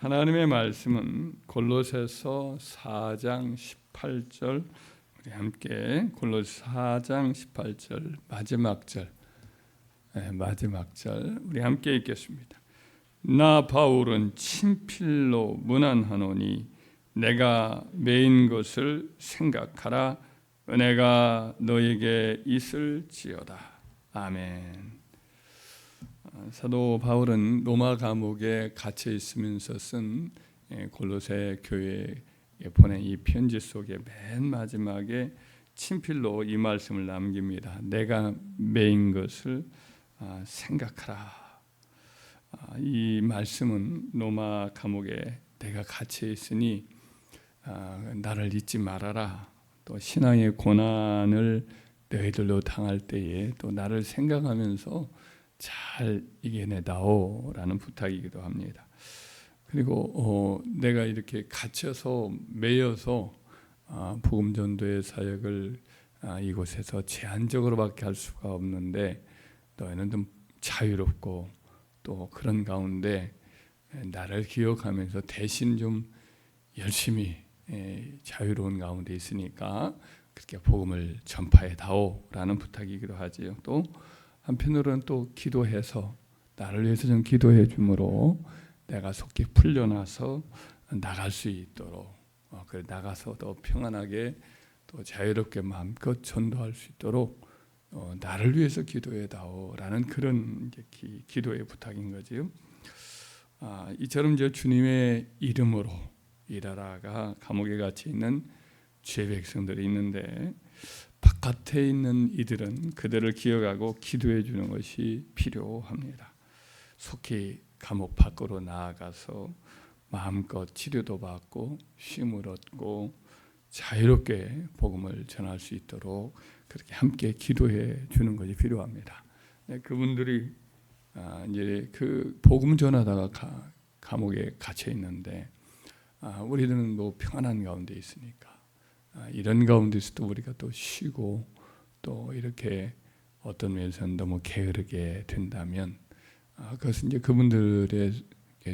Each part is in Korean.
하나님의 말씀은 골로새서 4장 18절, 우리 함께 골로새 4장 18절 마지막 절 우리 함께 읽겠습니다. 나 바울은 친필로 문안하노니 내가 매인 것을 생각하라. 은혜가 너에게 있을지어다. 아멘. 사도 바울은 로마 감옥에 갇혀 있으면서 쓴 골로새 교회에 보낸 이 편지 속에 맨 마지막에 친필로 이 말씀을 남깁니다. 내가 매인 것을 생각하라. 이 말씀은 로마 감옥에 내가 갇혀 있으니 나를 잊지 말아라. 또 신앙의 고난을 너희들로 당할 때에 또 나를 생각하면서 잘 이겨내다오라는 부탁이기도 합니다. 그리고 내가 이렇게 갇혀서 매여서 복음 전도의 사역을 이곳에서 제한적으로밖에 할 수가 없는데 너희는 좀 자유롭고 또 그런 가운데 나를 기억하면서 대신 좀 열심히 자유로운 가운데 있으니까 그렇게 복음을 전파해다오라는 부탁이기도 하지요. 또 한편으로는 또 기도해서 나를 위해서 좀 기도해 주므로 내가 속히 풀려나서 나갈 수 있도록 그래 나가서 더 평안하게 또 자유롭게 마음껏 전도할 수 있도록 나를 위해서 기도해다오라는 그런 이제 기도의 부탁인 거지요. 이처럼 이제 주님의 이름으로 일하라가 감옥에 갇혀 있는 죄 백성들이 있는데 바깥에 있는 이들은 그들을 기억하고 기도해 주는 것이 필요합니다. 속히 감옥 밖으로 나아가서 마음껏 치료도 받고 쉼을 얻고 자유롭게 복음을 전할 수 있도록 그렇게 함께 기도해 주는 것이 필요합니다. 그분들이 이제 그 복음 전하다가 감옥에 갇혀 있는데 우리들은 뭐 평안한 가운데 있으니까 이런 가운데서도 우리가 또 쉬고 또 이렇게 어떤 면에서는 너무 게으르게 된다면 그것은 이제 그분들의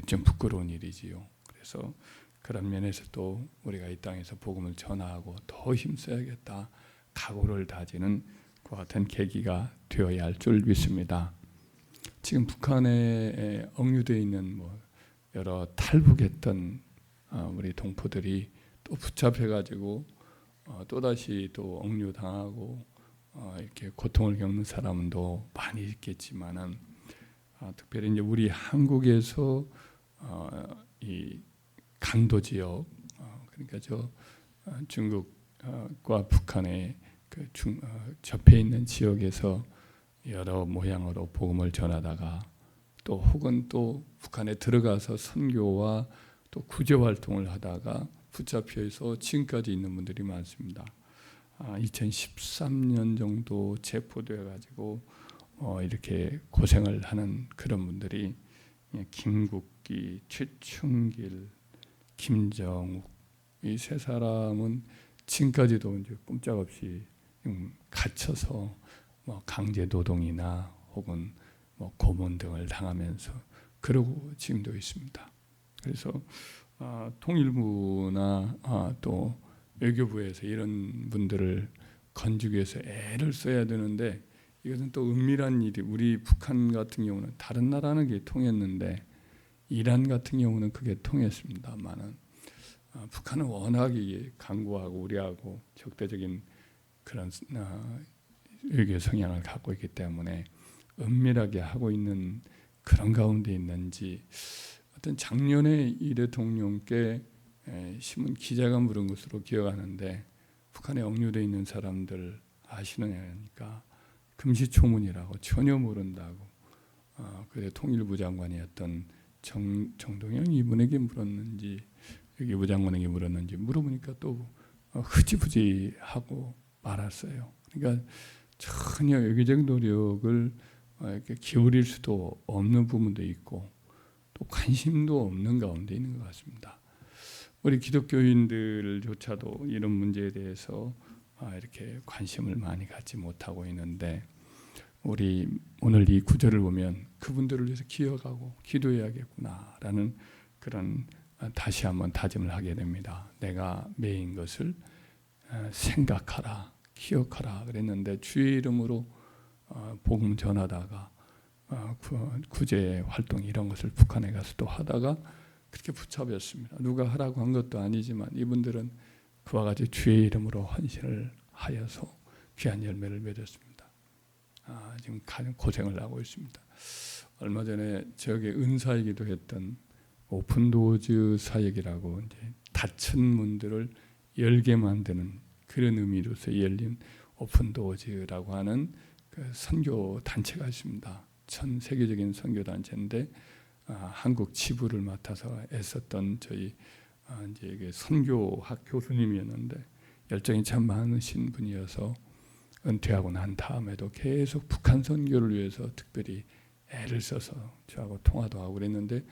좀 부끄러운 일이지요. 그래서 그런 면에서 또 우리가 이 땅에서 복음을 전하고 더 힘써야겠다 각오를 다지는 그와 같은 계기가 되어야 할 줄 믿습니다. 지금 북한에 억류되어 있는 뭐 여러 탈북했던 우리 동포들이 또 붙잡혀가지고 또다시 또 억류당하고 이렇게 고통을 겪는 사람도 많이 있겠지만은 특별히 이제 우리 한국에서 이 강도 지역 그러니까 저 중국과 북한의 그 접해 있는 지역에서 여러 모양으로 복음을 전하다가 또 혹은 또 북한에 들어가서 선교와 또 구조 활동을 하다가 붙잡혀서 지금까지 있는 분들이 많습니다. 2013년 정도 체포되어 가지고 이렇게 고생을 하는 그런 분들이 김국기, 최충길, 김정욱 이 세 사람은 지금까지도 이제 꼼짝없이 갇혀서 뭐 강제 노동이나 혹은 뭐 고문 등을 당하면서 그러고 지금도 있습니다. 그래서 통일부나 또 외교부에서 이런 분들을 건지기 위해서 애를 써야 되는데 이것은 또 은밀한 일이 우리 북한 같은 경우는 다른 나라는 그게 통했는데 이란 같은 경우는 그게 통했습니다만은 북한은 워낙 강고하고 우리하고 적대적인 그런 외교 성향을 갖고 있기 때문에 은밀하게 하고 있는 그런 가운데 있는지 어떤 작년에 이 대통령께 신문 기자가 물은 것으로 기억하는데 북한에 억류되어 있는 사람들 아시느냐니까 금시초문이라고 전혀 모른다고 그래 통일부 장관이었던 정동영 이분에게 물었는지 외교부 장관에게 물었는지 물어보니까 또 흐지부지하고 말았어요. 그러니까 전혀 외교적 노력을 이렇게 기울일 수도 없는 부분도 있고 또 관심도 없는 가운데 있는 것 같습니다. 우리 기독교인들조차도 이런 문제에 대해서 이렇게 관심을 많이 갖지 못하고 있는데 우리 오늘 이 구절을 보면 그분들을 위해서 기억하고 기도해야겠구나라는 그런 다시 한번 다짐을 하게 됩니다. 내가 매인 것을 생각하라, 기억하라 그랬는데 주의 이름으로 복음 전하다가 구제 활동 이런 것을 북한에 가서 또 하다가 그렇게 붙잡혔습니다. 누가 하라고 한 것도 아니지만 이분들은 그와 같이 주의 이름으로 헌신을 하여서 귀한 열매를 맺었습니다. 지금 가장 고생을 하고 있습니다. 얼마 전에 저에게 은사이기도 했던 오픈도어즈 사역이라고 이제 닫힌 문들을 열게 만드는 그런 의미로서 열린 오픈도어즈라고 하는 그 선교 단체가 있습니다. 전 세계적인 선교 단체인데 한국 지부를 맡아서 애썼던 저희 이제 선교학 교수님이었는데 열정이 참 많으신 분이어서 은퇴하고 난 다음에도 계속 북한 선교를 위해서 특별히 애를 써서 저하고 통화도 하고 그랬는데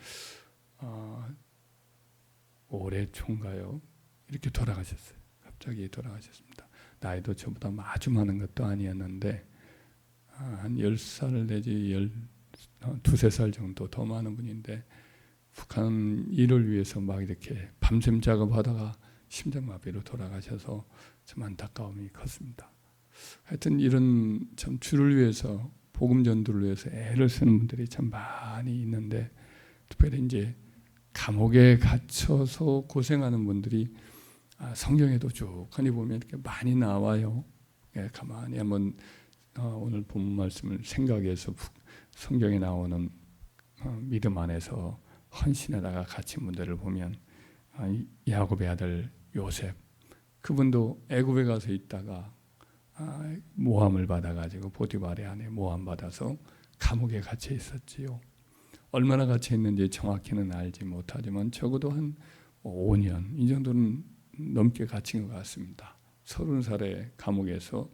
올해 초인가요? 이렇게 돌아가셨어요. 갑자기 돌아가셨습니다. 나이도 저보다 아주 많은 것도 아니었는데 한 10살 내지 12~13살 정도 더 많은 분인데 북한 일을 위해서 막 이렇게 밤샘 작업하다가 심장마비로 돌아가셔서 참 안타까움이 컸습니다. 하여튼 이런 참 주를 위해서 복음 전도를 위해서 애를 쓰는 분들이 참 많이 있는데 특별히 이제 감옥에 갇혀서 고생하는 분들이 성경에도 쭉 하니 보면 이렇게 많이 나와요. 가만히 한번 오늘 본문 말씀을 생각해서 성경에 나오는 믿음 안에서 헌신하다가 갇힌 분들을 보면 야곱의 아들 요셉 그분도 애굽에 가서 있다가 모함을 받아가지고 포티발의 아내 모함 받아서 감옥에 갇혀 있었지요. 얼마나 갇혀 있는지 정확히는 알지 못하지만 적어도 한 5년 이 정도는 넘게 갇힌 것 같습니다. 30살에 감옥에서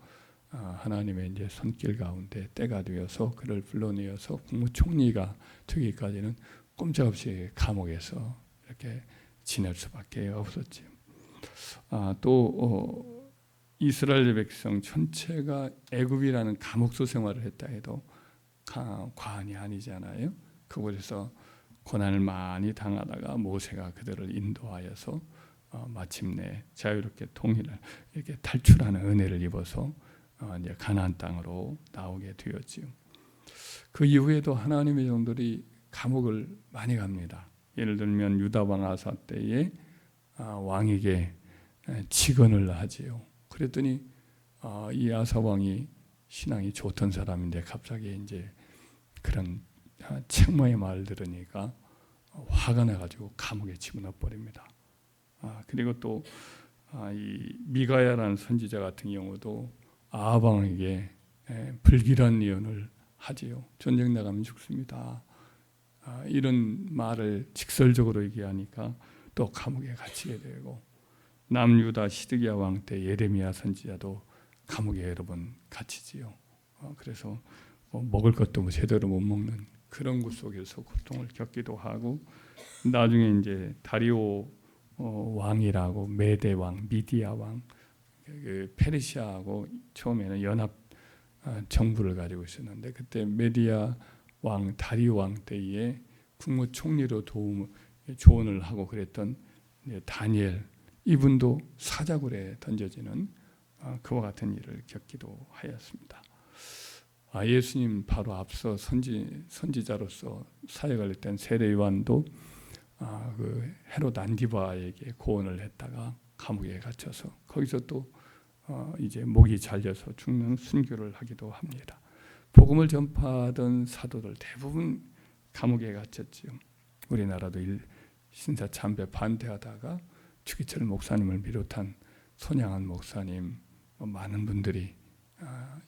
하나님의 이제 손길 가운데 때가 되어서 그를 불러내어서 국무총리가 되기까지는 꼼짝없이 감옥에서 이렇게 지낼 수밖에 없었지요. 또 이스라엘 백성 전체가 애굽이라는 감옥소 생활을 했다 해도 과언이 아니잖아요. 그곳에서 고난을 많이 당하다가 모세가 그들을 인도하여서 마침내 자유롭게 통일을 이렇게 탈출하는 은혜를 입어서 이제 가나안 땅으로 나오게 되었지요. 그 이후에도 하나님의 종들이 감옥을 많이 갑니다. 예를 들면 유다 왕 아사 때에 왕에게 직언을 하지요. 그랬더니 이 아사 왕이 신앙이 좋던 사람인데 갑자기 이제 그런 책망의 말을 들으니까 화가 나가지고 감옥에 집어넣어 버립니다. 그리고 또 이 미가야라는 선지자 같은 경우도 아합 왕에게 불길한 예언을 하지요. 전쟁 나가면 죽습니다. 이런 말을 직설적으로 얘기하니까 또 감옥에 갇히게 되고 남유다 시드기야 왕 때 예레미야 선지자도 감옥에 여러 번 갇히지요. 그래서 먹을 것도 제대로 못 먹는 그런 곳 속에서 고통을 겪기도 하고 나중에 이제 다리오 왕이라고 메대 왕, 미디아 왕, 그 페르시아하고 처음에는 연합 정부를 가지고 있었는데 그때 메디아 왕, 다리오 왕 때에 국무총리로 조언을 하고 그랬던 다니엘 이분도 사자굴에 던져지는 그와 같은 일을 겪기도 하였습니다. 예수님 바로 앞서 선지자로서 사역을 했던 세례 요한도 그 헤롯 안디바에게 고언을 했다가 감옥에 갇혀서 거기서 또 이제 목이 잘려서 죽는 순교를 하기도 합니다. 복음을 전파하던 사도들 대부분 감옥에 갇혔지요. 우리나라도 신사 참배 반대하다가 추기철 목사님을 비롯한 손양한 목사님 많은 분들이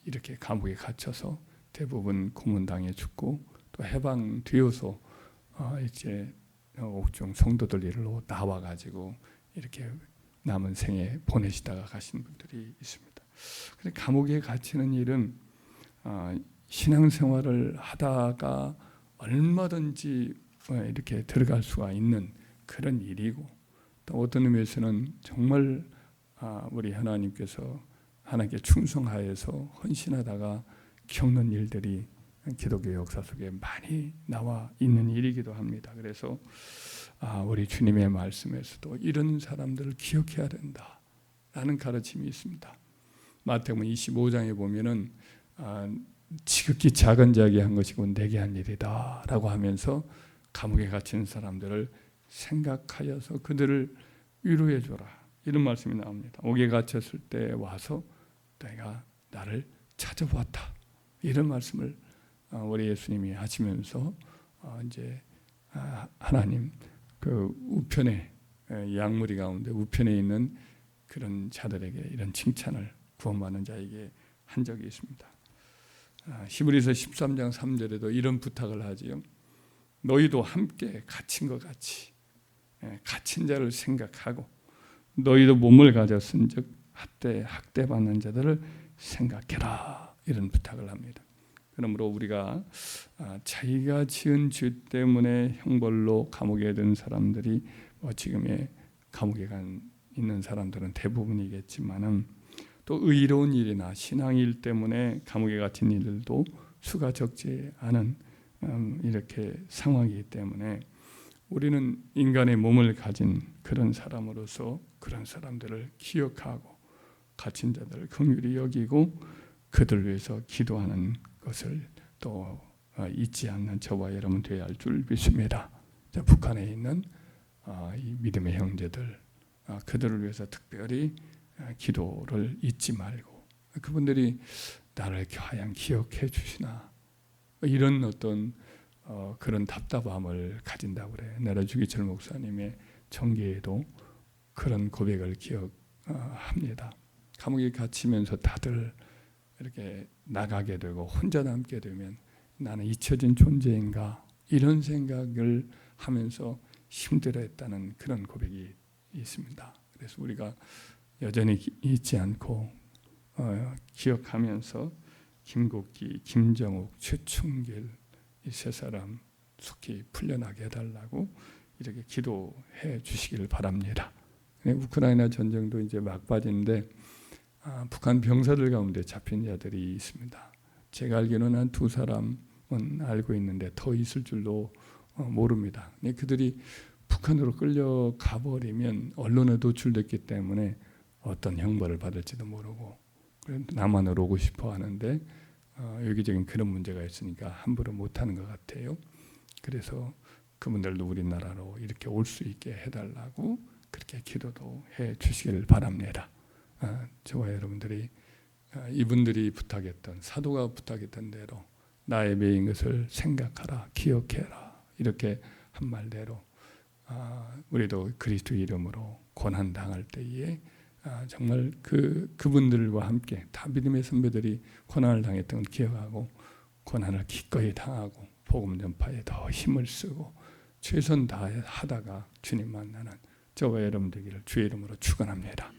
이렇게 감옥에 갇혀서 대부분 고문당해 죽고 또 해방되어서 이제 옥중 성도들 일로 나와가지고 이렇게 남은 생에 보내시다가 가신 분들이 있습니다. 그래서 감옥에 갇히는 일은 신앙생활을 하다가 얼마든지 이렇게 들어갈 수가 있는 그런 일이고 또 어떤 의미에서는 정말 우리 하나님께서 하나님께 충성하여서 헌신하다가 겪는 일들이 기독교 역사 속에 많이 나와 있는 일이기도 합니다. 그래서 우리 주님의 말씀에서도 이런 사람들을 기억해야 된다라는 가르침이 있습니다. 마태복음 25장에 보면은 지극히 작은 자에게 한 것이고 내게 한 일이다라고 하면서 감옥에 갇힌 사람들을 생각하여서 그들을 위로해 줘라 이런 말씀이 나옵니다. 옥에 갇혔을 때 와서 내가 나를 찾아보았다 이런 말씀을 우리 예수님이 하시면서 이제 하나님 그 우편에 양무리 가운데 우편에 있는 그런 자들에게 이런 칭찬을 구원받는 자에게 한 적이 있습니다. 히브리서 13장 3절에도 이런 부탁을 하지요. 너희도 함께 갇힌 것 같이 갇힌 자를 생각하고 너희도 몸을 가졌은즉 학대받는 자들을 생각해라 이런 부탁을 합니다. 그러므로 우리가 자기가 지은 죄 때문에 형벌로 감옥에 든 사람들이 지금의 감옥에 있는 사람들은 대부분이겠지만은 또 의로운 일이나 신앙일 때문에 감옥에 갇힌 일들도 수가 적지 않은 이렇게 상황이기 때문에 우리는 인간의 몸을 가진 그런 사람으로서 그런 사람들을 기억하고 갇힌 자들을 긍휼히 여기고 그들을 위해서 기도하는 것을 또 잊지 않는 저와 여러분 되어야 할 줄 믿습니다. 북한에 있는 이 믿음의 형제들 그들을 위해서 특별히 기도를 잊지 말고 그분들이 나를 과연 기억해 주시나 이런 어떤 그런 답답함을 가진다고 그래요. 나라 주기철 목사님의 전기에도 그런 고백을 기억합니다. 감옥에 갇히면서 다들 이렇게 나가게 되고 혼자 남게 되면 나는 잊혀진 존재인가 이런 생각을 하면서 힘들어했다는 그런 고백이 있습니다. 그래서 우리가 여전히 잊지 않고 기억하면서 김국기, 김정욱, 최충길 이 세 사람 속히 풀려나게 해달라고 이렇게 기도해 주시길 바랍니다. 우크라이나 전쟁도 이제 막바지인데 북한 병사들 가운데 잡힌 자들이 있습니다. 제가 알기로는 한 2사람은 알고 있는데 더 있을 줄도 모릅니다. 그들이 북한으로 끌려가 버리면 언론에 노출됐기 때문에 어떤 형벌을 받을지도 모르고 남한으로 오고 싶어 하는데 여기저기 그런 문제가 있으니까 함부로 못하는 것 같아요. 그래서 그분들도 우리나라로 이렇게 올 수 있게 해달라고 그렇게 기도도 해 주시길 바랍니다. 저와 여러분들이 이분들이 부탁했던 사도가 부탁했던 대로 나의 매인 것을 생각하라 기억해라 이렇게 한 말대로 우리도 그리스도 이름으로 고난 당할 때에 정말 그분들과 함께 다 믿음의 선배들이 고난을 당했던 걸 기억하고 고난을 기꺼이 당하고 복음 전파에 더 힘을 쓰고 최선 다하다가 주님 만나는 저와 여러분 되기를 주의 이름으로 축원합니다.